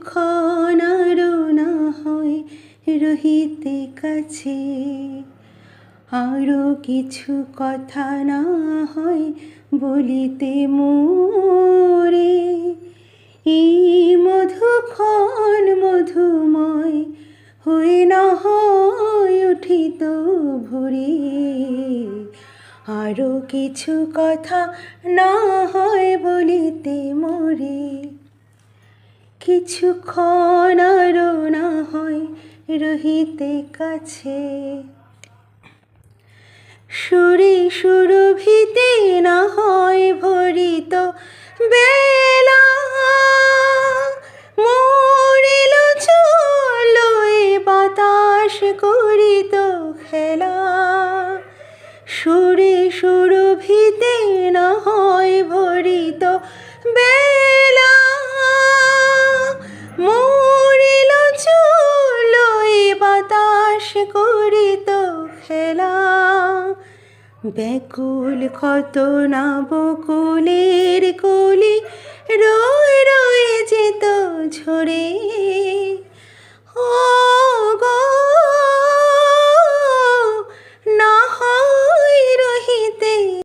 কিছুক্ষণ আরো না হয় রহিতে কাছে, আরো কিছু কথা না হয় বলিতে মোরে। এই মধুক্ষণ মধুময় হয়ে না হয় উঠিত ভোরে, আরো কিছু কথা না হয় বলিতে মোরে। কিছুক্ষণ আরো না হয় রহিতে কাছে, সুরে সুরভিতে না হয় ভরিত বেলা, মরিল চলো এ বাতাস করিত খেলা। সুরে সুরভিতে না হয় ভরিত বেলা, মরিল চলো এ বাতাস করিত খেলা। ব্যাকুল ক্ষত না বকুলের কলি রয়ে রয়ে যেত ঝরে,